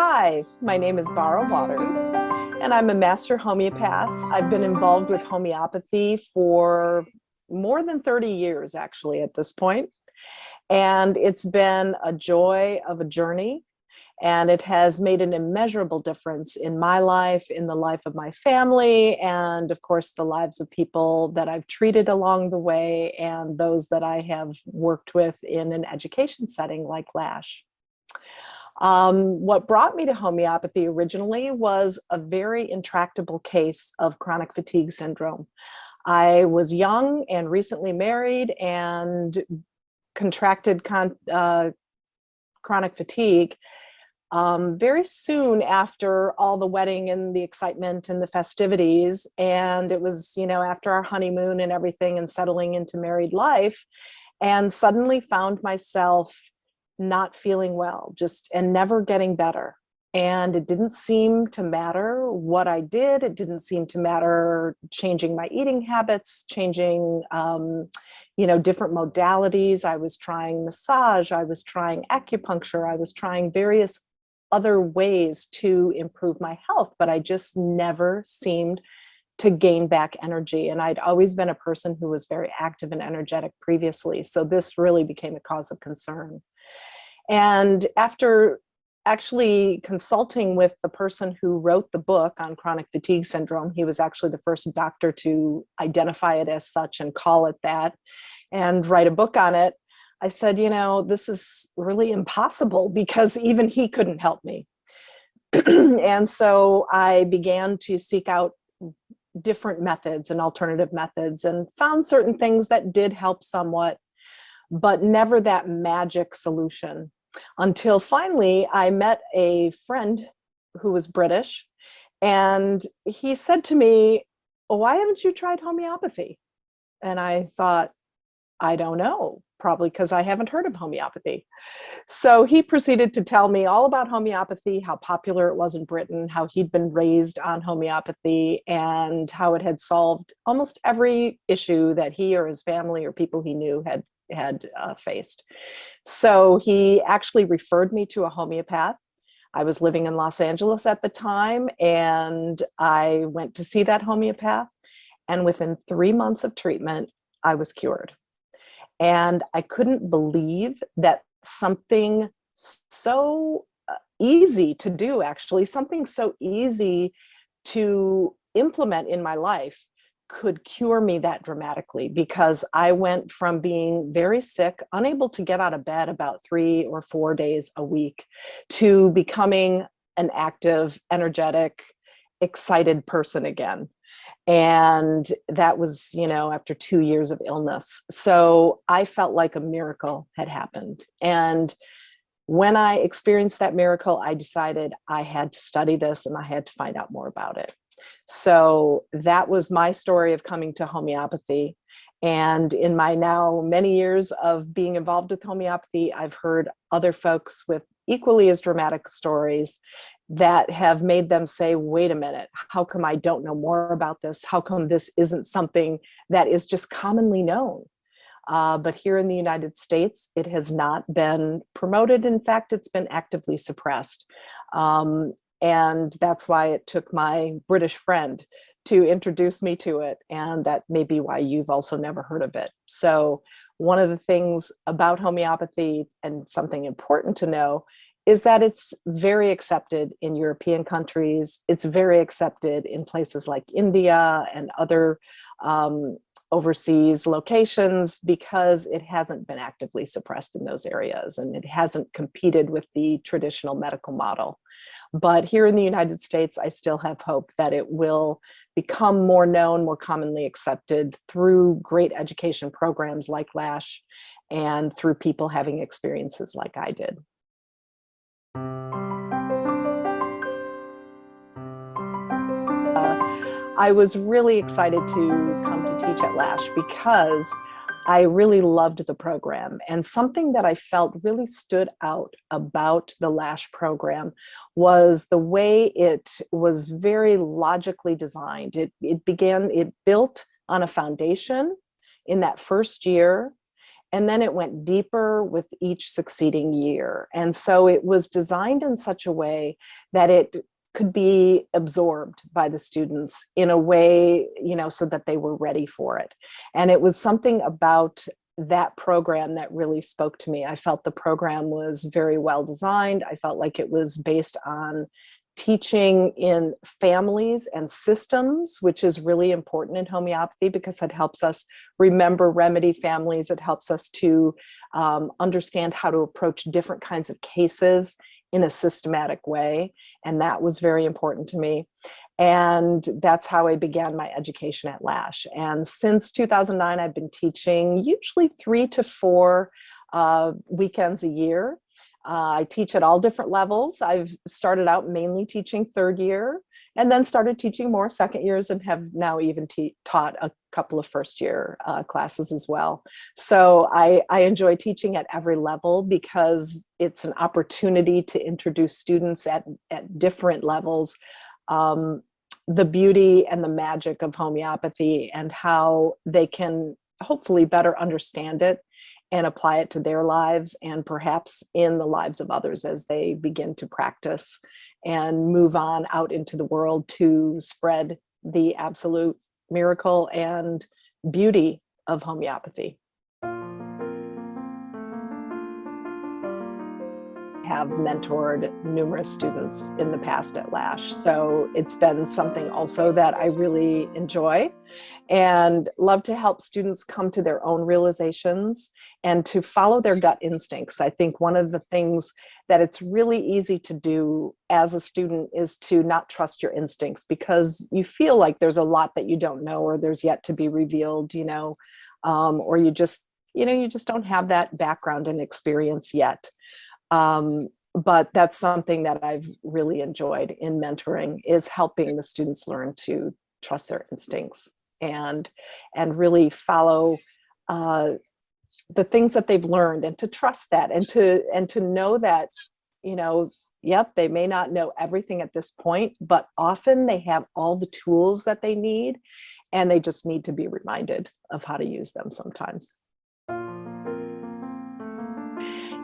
Hi, my name is Bara Waters, and I'm a master homeopath. I've been involved with homeopathy for more than 30 years, actually, at this point. And it's been a joy of a journey, and it has made an immeasurable difference in my life, in the life of my family, and of course, the lives of people that I've treated along the way and those that I have worked with in an education setting like LASH. What brought me to homeopathy originally was a very intractable case of chronic fatigue syndrome. I was young and recently married and contracted chronic fatigue very soon after all the wedding and the excitement and the festivities. And it was, after our honeymoon and everything and settling into married life, and suddenly found myself not feeling well, and never getting better. And it didn't seem to matter what I did. It didn't seem to matter changing my eating habits, changing, different modalities. I was trying massage, I was trying acupuncture, I was trying various other ways to improve my health, but I just never seemed to gain back energy. And I'd always been a person who was very active and energetic previously. So this really became a cause of concern. And after actually consulting with the person who wrote the book on chronic fatigue syndrome, he was actually the first doctor to identify it as such and call it that and write a book on it. I said, this is really impossible because even he couldn't help me. And so I began to seek out different methods and alternative methods and found certain things that did help somewhat, but never that magic solution. Until finally I met a friend who was British, and he said to me, "Why haven't you tried homeopathy?" And I thought, I don't know, probably because I haven't heard of homeopathy. So he proceeded to tell me all about homeopathy, how popular it was in Britain, how he'd been raised on homeopathy, and how it had solved almost every issue that he or his family or people he knew had faced. So he actually referred me to a homeopath. I was living in Los Angeles at the time, and I went to see that homeopath. And within 3 months of treatment, I was cured. And I couldn't believe that something so easy to do, actually, something so easy to implement in my life could cure me that dramatically, because I went from being very sick, unable to get out of bed about 3 or 4 days a week, to becoming an active, energetic, excited person again. And that was, after 2 years of illness. So I felt like a miracle had happened. And when I experienced that miracle, I decided I had to study this and I had to find out more about it. So that was my story of coming to homeopathy. And in my now many years of being involved with homeopathy, I've heard other folks with equally as dramatic stories that have made them say, wait a minute, how come I don't know more about this? How come this isn't something that is just commonly known? But here in the United States, it has not been promoted. In fact, it's been actively suppressed. And that's why it took my British friend to introduce me to it. And that may be why you've also never heard of it. So one of the things about homeopathy, and something important to know, is that it's very accepted in European countries. It's very accepted in places like India and other overseas locations, because it hasn't been actively suppressed in those areas and it hasn't competed with the traditional medical model. But here in the United States, I still have hope that it will become more known, more commonly accepted through great education programs like LASH and through people having experiences like I did. I was really excited to come to teach at LASH because I really loved the program. And something that I felt really stood out about the LASH program was the way it was very logically designed. It built on a foundation in that first year. And then it went deeper with each succeeding year. And so it was designed in such a way that it could be absorbed by the students in a way, so that they were ready for it. And it was something about that program that really spoke to me. I felt the program was very well designed. I felt like it was based on teaching in families and systems, which is really important in homeopathy because it helps us remember remedy families. It helps us to understand how to approach different kinds of cases in a systematic way. And that was very important to me. And that's how I began my education at LASH. And since 2009, I've been teaching usually 3 to 4 weekends a year. I teach at all different levels. I've started out mainly teaching 3rd year and then started teaching more 2nd years and have now even taught a couple of 1st year classes as well. So I enjoy teaching at every level because it's an opportunity to introduce students at different levels the beauty and the magic of homeopathy and how they can hopefully better understand it and apply it to their lives and perhaps in the lives of others as they begin to practice and move on out into the world to spread the absolute miracle and beauty of homeopathy. Have mentored numerous students in the past at LASH. So it's been something also that I really enjoy and love to help students come to their own realizations and to follow their gut instincts. I think one of the things that it's really easy to do as a student is to not trust your instincts because you feel like there's a lot that you don't know or there's yet to be revealed, or you just don't have that background and experience yet. But that's something that I've really enjoyed in mentoring is helping the students learn to trust their instincts and really follow the things that they've learned and to trust that and to know that, yep, they may not know everything at this point, but often they have all the tools that they need and they just need to be reminded of how to use them sometimes.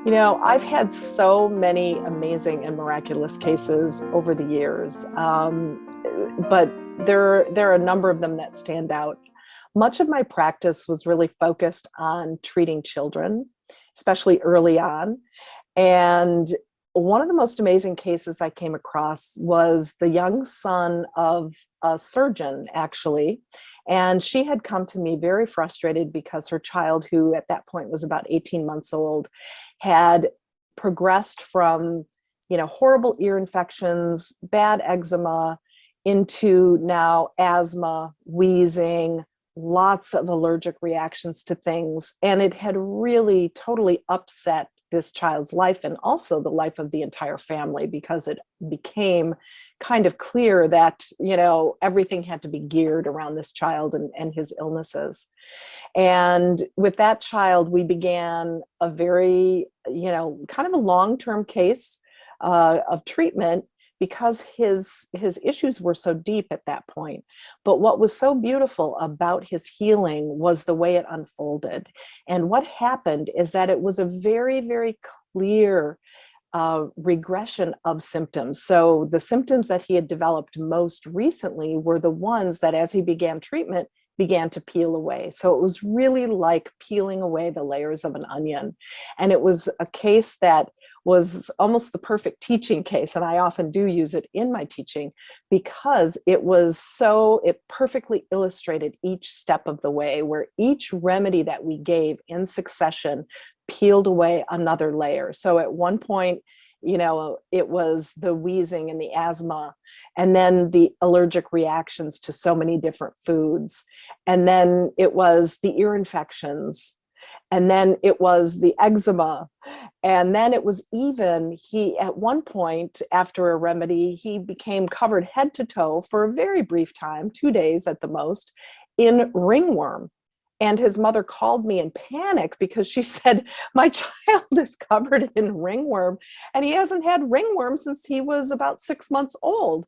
I've had so many amazing and miraculous cases over the years, but there are a number of them that stand out. Much of my practice was really focused on treating children, especially early on. And one of the most amazing cases I came across was the young son of a surgeon, actually. And she had come to me very frustrated because her child, who at that point was about 18 months old, had progressed from, horrible ear infections, bad eczema, into now asthma, wheezing, lots of allergic reactions to things. And it had really totally upset this child's life and also the life of the entire family because it became kind of clear that, everything had to be geared around this child and his illnesses. And with that child, we began a very, kind of a long-term case of treatment because his issues were so deep at that point. But what was so beautiful about his healing was the way it unfolded. And what happened is that it was a very, very clear regression of symptoms. So the symptoms that he had developed most recently were the ones that as he began treatment, began to peel away. So it was really like peeling away the layers of an onion. And it was a case that was almost the perfect teaching case. And I often do use it in my teaching because it perfectly illustrated each step of the way where each remedy that we gave in succession peeled away another layer. So at one point, it was the wheezing and the asthma, and then the allergic reactions to so many different foods. And then it was the ear infections. And then it was the eczema. And then it was at one point after a remedy, he became covered head to toe for a very brief time, 2 days at the most, in ringworm. And his mother called me in panic because she said, my child is covered in ringworm and he hasn't had ringworm since he was about 6 months old.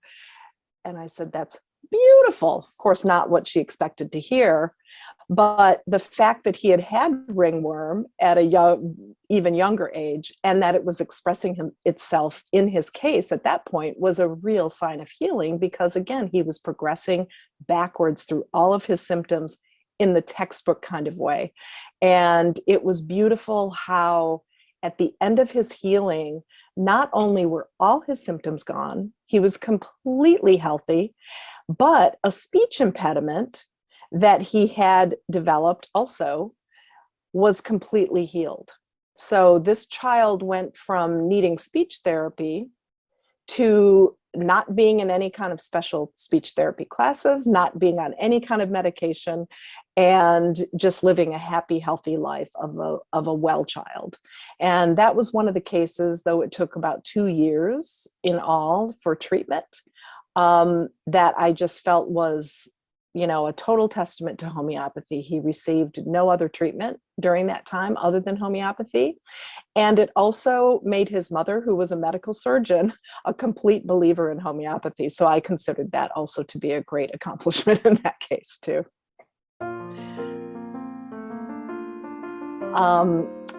And I said, that's beautiful. Of course, not what she expected to hear. But the fact that he had had ringworm at a even younger age, and that it was expressing itself in his case at that point, was a real sign of healing, because again, he was progressing backwards through all of his symptoms in the textbook kind of way. And it was beautiful how at the end of his healing, not only were all his symptoms gone, he was completely healthy, but a speech impediment that he had developed also was completely healed. So this child went from needing speech therapy to not being in any kind of special speech therapy classes, not being on any kind of medication, and just living a happy, healthy life of a well child. And that was one of the cases, though it took about 2 years in all for treatment, that I just felt was, a total testament to homeopathy. He received no other treatment during that time other than homeopathy. And it also made his mother, who was a medical surgeon, a complete believer in homeopathy. So I considered that also to be a great accomplishment in that case too.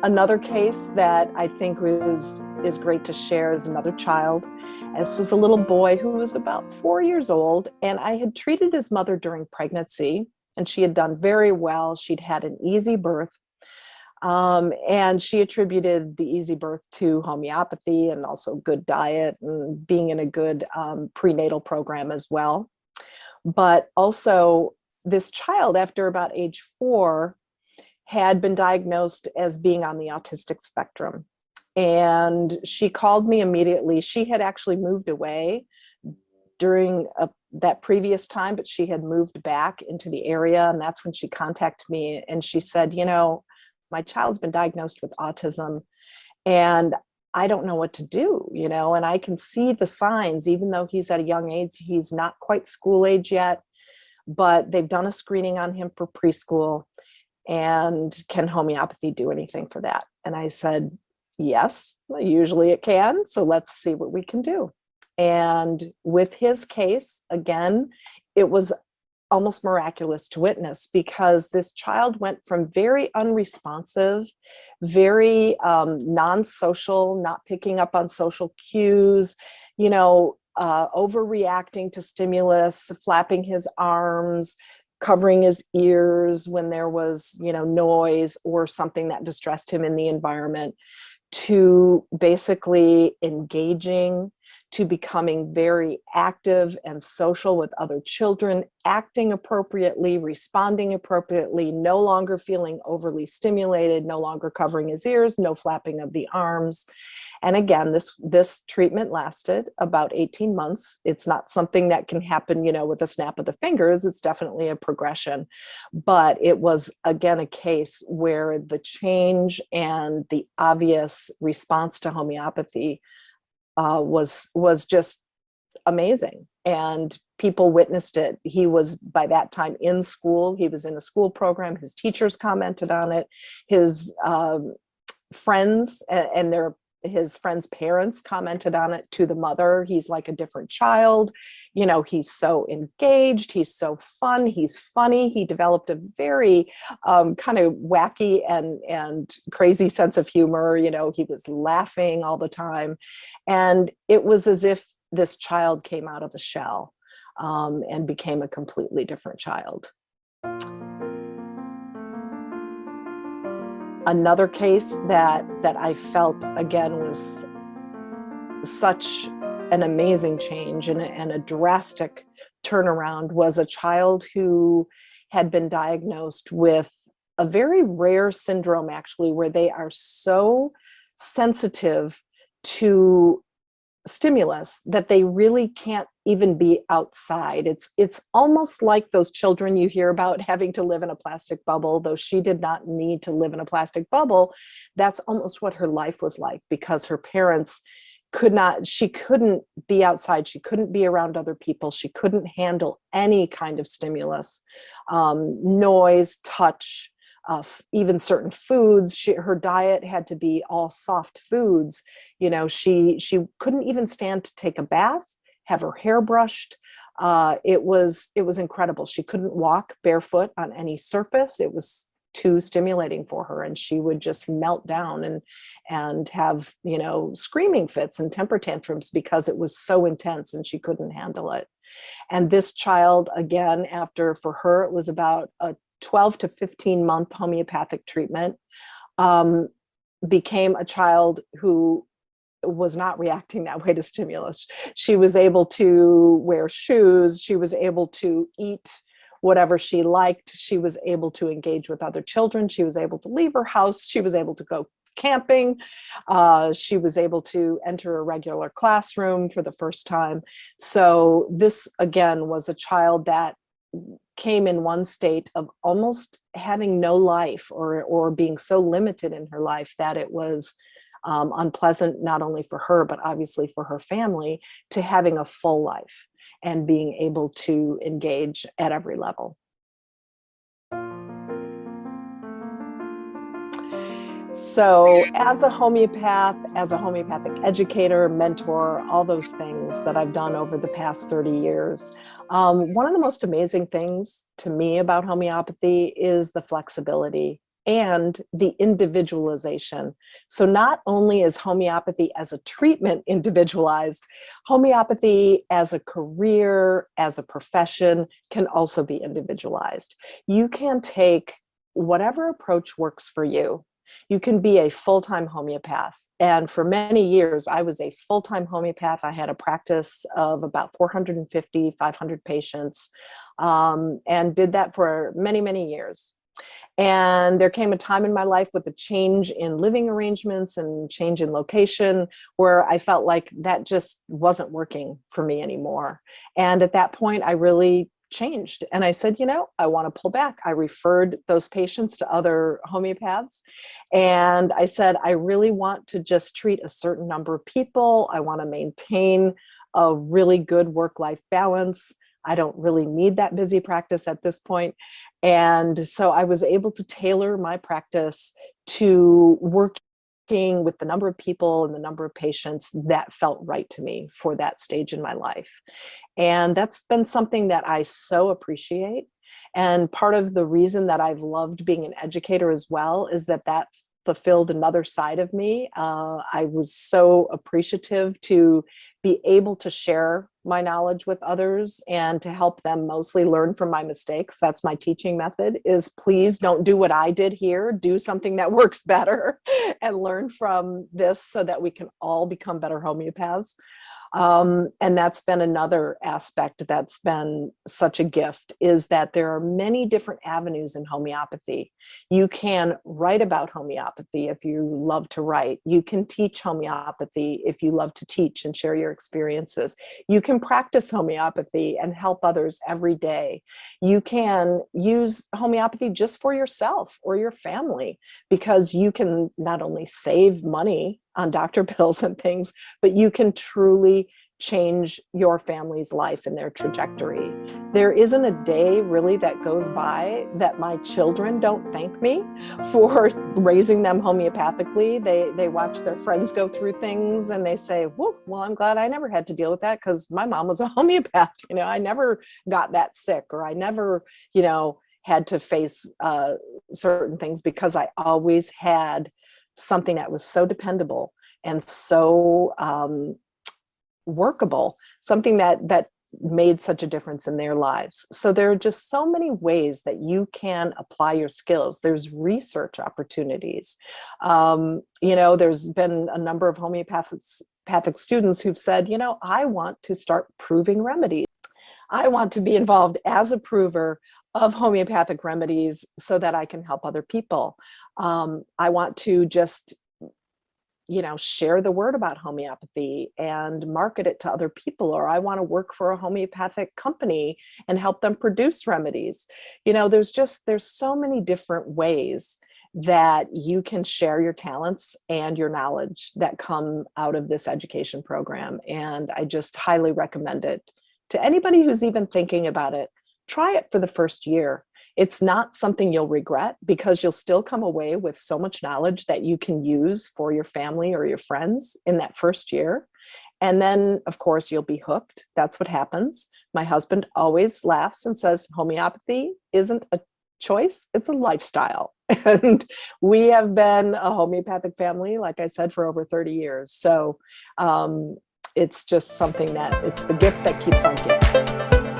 Another case that I think is great to share is another child. This was a little boy who was about 4 years old, and I had treated his mother during pregnancy, and she had done very well. She'd had an easy birth, and she attributed the easy birth to homeopathy and also good diet and being in a good prenatal program as well. But also, this child, after about age 4, had been diagnosed as being on the autistic spectrum. And she called me immediately. She had actually moved away during that previous time, but she had moved back into the area. And that's when she contacted me. And she said, my child's been diagnosed with autism, and I don't know what to do, and I can see the signs, even though he's at a young age, he's not quite school age yet, but they've done a screening on him for preschool. And can homeopathy do anything for that? And I said, yes, usually it can. So let's see what we can do. And with his case, again, it was almost miraculous to witness, because this child went from very unresponsive, very non-social, not picking up on social cues, overreacting to stimulus, flapping his arms, covering his ears when there was, noise or something that distressed him in the environment, to basically engaging, to becoming very active and social with other children, acting appropriately, responding appropriately, no longer feeling overly stimulated, no longer covering his ears, no flapping of the arms. And again, this treatment lasted about 18 months. It's not something that can happen, with a snap of the fingers. It's definitely a progression. But it was, again, a case where the change and the obvious response to homeopathy was just amazing. And people witnessed it. He was, by that time, in school. He was in a school program. His teachers commented on it. His friends and his friends' parents commented on it to the mother. He's like a different child. He's so engaged. He's so fun. He's funny. He developed a very kind of wacky and crazy sense of humor. He was laughing all the time. And it was as if this child came out of a shell and became a completely different child. Another case that I felt, again, was such an amazing change and a drastic turnaround was a child who had been diagnosed with a very rare syndrome, actually, where they are so sensitive to stimulus that they really can't even be outside. It's almost like those children you hear about having to live in a plastic bubble, though she did not need to live in a plastic bubble. That's almost what her life was like, because her parents she couldn't be outside. She couldn't be around other people. She couldn't handle any kind of stimulus, noise, touch, even certain foods. Her diet had to be all soft foods. She couldn't even stand to take a bath, have her hair brushed. It was incredible. She couldn't walk barefoot on any surface. It was too stimulating for her, and she would just melt down and have, screaming fits and temper tantrums because it was so intense and she couldn't handle it. And this child, again, for her, it was about a 12 to 15 month homeopathic treatment, um, became a child who was not reacting that way to stimulus. She was able to wear shoes. She was able to eat whatever she liked. She was able to engage with other children. She was able to leave her house. She was able to go camping. She was able to enter a regular classroom for the first time. So this, again, was a child that came in one state of almost having no life, or being so limited in her life that it was unpleasant, not only for her, but obviously for her family, to having a full life and being able to engage at every level. So as a homeopath, as a homeopathic educator, mentor, all those things that I've done over the past 30 years, one of the most amazing things to me about homeopathy is the flexibility and the individualization. So not only is homeopathy as a treatment individualized, homeopathy as a career, as a profession, can also be individualized. You can take whatever approach works for you. You can be a full-time homeopath. And for many years, I was a full-time homeopath. I had a practice of about 450, 500 patients, and did that for many, many years. And there came a time in my life with a change in living arrangements and change in location where I felt like that just wasn't working for me anymore. And at that point, I really changed. And I said, I want to pull back. I referred those patients to other homeopaths. And I said, I really want to just treat a certain number of people. I want to maintain a really good work-life balance. I don't really need that busy practice at this point. And so I was able to tailor my practice to working with the number of people and the number of patients that felt right to me for that stage in my life. And that's been something that I so appreciate. And part of the reason that I've loved being an educator as well is that fulfilled another side of me. I was so appreciative to be able to share my knowledge with others and to help them mostly learn from my mistakes. That's my teaching method, is please don't do what I did here. Do something that works better and learn from this so that we can all become better homeopaths. And that's been another aspect that's been such a gift, is that there are many different avenues in homeopathy. You can write about homeopathy if you love to write. You can teach homeopathy if you love to teach and share your experiences. You can practice homeopathy and help others every day. You can use homeopathy just for yourself or your family, because you can not only save money on doctor bills and things, but you can truly change your family's life and their trajectory. There isn't a day really that goes by that my children don't thank me for raising them homeopathically. They watch their friends go through things and they say, whoop, well, I'm glad I never had to deal with that because my mom was a homeopath. I never got that sick, or I never, had to face certain things, because I always had something that was so dependable and so workable, something that made such a difference in their lives. So there are just so many ways that you can apply your skills. There's research opportunities. There's been a number of homeopathic students who've said, I want to start proving remedies. I want to be involved as a prover of homeopathic remedies so that I can help other people. I want to just, share the word about homeopathy and market it to other people, or I want to work for a homeopathic company and help them produce remedies. There's so many different ways that you can share your talents and your knowledge that come out of this education program. And I just highly recommend it to anybody who's even thinking about it. Try it for the first year. It's not something you'll regret, because you'll still come away with so much knowledge that you can use for your family or your friends in that first year. And then, of course, you'll be hooked. That's what happens. My husband always laughs and says, homeopathy isn't a choice, it's a lifestyle. And we have been a homeopathic family, like I said, for over 30 years. So it's just something that it's the gift that keeps on giving.